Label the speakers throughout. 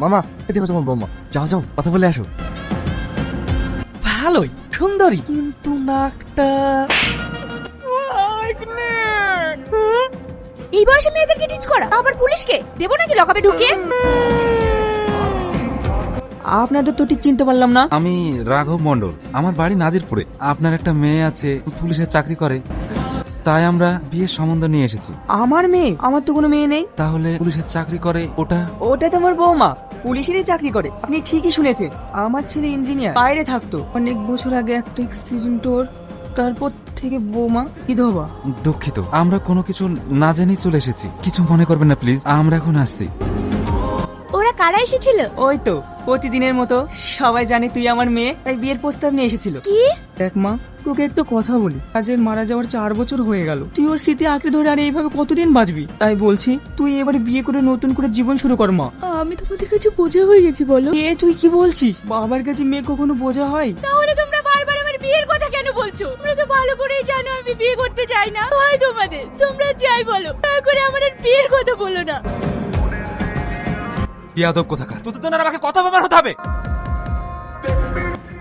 Speaker 1: মামা দেখো তোমার বৌমা, যাও যাও কথা বলে আসো। ভালোই সুন্দরী, কিন্তু নাকটা
Speaker 2: এই বয়সে মেয়েদেরকে টিচ করা, আবার পুলিশকে দেবো নাকি লকাপে ঢুকিয়ে?
Speaker 3: আপনাদের তো ঠিক চিনতে পারলাম না।
Speaker 4: আমি রাঘব মন্ডল, আমার বাড়ি নাজিরপুরে। আপনার একটা মেয়ে আছে, পুলিশে চাকরি করে, তাই আমরা বিয়ের সম্বন্ধ নিয়ে এসেছি।
Speaker 3: আমার মেয়ে? আমার তো কোনো মেয়ে নেই।
Speaker 4: তাহলে পুলিশের চাকরি করে ওটা?
Speaker 3: ওটা তোমার বৌমা, পুলিশেরই চাকরি করে। আপনি ঠিকই শুনেছেন, আমার ছেলে ইঞ্জিনিয়ার, বাইরে থাকতো। অনেক বছর আগে একটা অ্যাক্সিডেন্ট ওর, তারপর থেকে বৌমা বিধবা।
Speaker 4: দুঃখিত, আমরা কোনো কিছু না জেনেই চলে এসেছি, কিছু মনে করবেন না প্লিজ, আমরা এখন আসছি।
Speaker 2: ওরা কারা এসেছিল?
Speaker 3: ওই তো প্রতিদিনের মতো, সবাই জানে তুই আমার মেয়ে, তাই বিয়ের প্রস্তাব নিয়ে এসেছিল।
Speaker 2: কি?
Speaker 3: দেখ মা, তোকে একটু কথা বলি। কাজের মারা যাওয়ার 4 বছর হয়ে গেল, তুই ওর স্মৃতি আঁকড়ে ধরে আর এইভাবে কতদিন বাঁচবি? তাই বলছি তুই এবারে বিয়ে করে নতুন করে জীবন শুরু কর মা।
Speaker 2: আমি তোমাদের কাছে বোঝা হয়ে গেছি বলো।
Speaker 3: এ তুই কি বলছিস? বাবার কাছে মেয়ে কখনো বোঝা হয়?
Speaker 2: তাহলে তোমরা বারবার আমার বিয়ের কথা কেন বলছো? তোমরা তো ভালো করেই জানো আমি বিয়ে করতে চাই না। হয় তোমাদের, তোমরা যাই বলো, দয়া করে আমার আর বিয়ের কথা বলো না।
Speaker 4: বিয়াদব কোথাকার, তোদের তো আমাকে কথা বলার হতে হবে।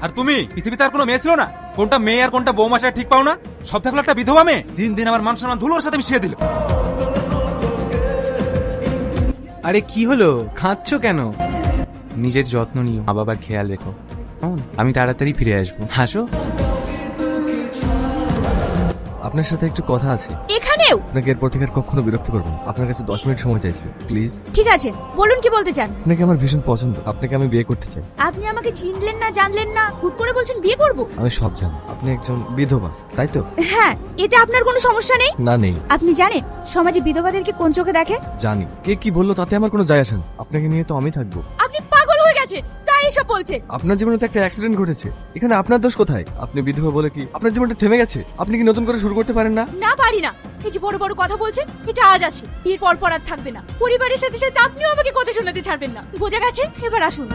Speaker 4: আর তুমি পৃথিবীতে আর কোনো মেয়ে ছিল না? কোনটা মেয়ে আর কোনটা বৌমা সেটা ঠিক পাও না? সব থাকলো একটা বিধবা মেয়ে, দিন দিন আমার মান সম্মান ধুলোর সাথে মিশিয়ে দিল।
Speaker 1: আরে কি হলো, খাচ্ছো কেন? নিজের যত্ন নিও, মা বাবার খেয়াল রেখো। আমি তাড়াতাড়ি ফিরে আসবো, হাসো। আপনার সাথে একটু কথা আছে।
Speaker 2: এখানেও?
Speaker 1: আপনাকে এরপর থেকে আর কখনো বিরক্ত করবো না। আপনার কাছে 10 মিনিট সময় চাইছি, প্লিজ।
Speaker 2: ঠিক আছে, বলুন কি বলতে চান?
Speaker 1: আপনাকে আমার ভীষণ পছন্দ, আপনাকে আমি বিয়ে করতে চাই।
Speaker 2: আপনি আমাকে চিনলেন না, জানলেন না, হুট করে বলছেন বিয়ে করব?
Speaker 1: আমি সব জানি, আপনি একজন বিধবা, তাই তো?
Speaker 2: হ্যাঁ, এতে আপনার কোনো সমস্যা নেই?
Speaker 1: না নেই।
Speaker 2: আপনি জানেন সমাজে বিধবাদেরকে কোন চোখে দেখে?
Speaker 1: জানি, কে কি বললো তাতে আমার কোনো যায় আসে না। আপনাকে নিয়ে তো আমি থাকবো।
Speaker 2: আপনি পাগল হয়ে গেছেন, তাই এসব বলছেন?
Speaker 1: আপনার জীবনে তো একটা অ্যাক্সিডেন্ট ঘটেছে, এখানে আপনার দোষ কোথায়? আপনি বিধবা বলে কি আপনার জীবনটা থেমে গেছে? আপনি কি নতুন করে শুরু করতে পারেন না?
Speaker 2: না, পারি না। এই যে বড় বড় কথা বলছেন, এটা আজ আছে, এর পর আর থাকবে না। পরিবারের সাথে সাথে আপনিও আমাকে কথা শোনাতে ছাড়বেন না, বোঝা গেছে? এবার আসুন।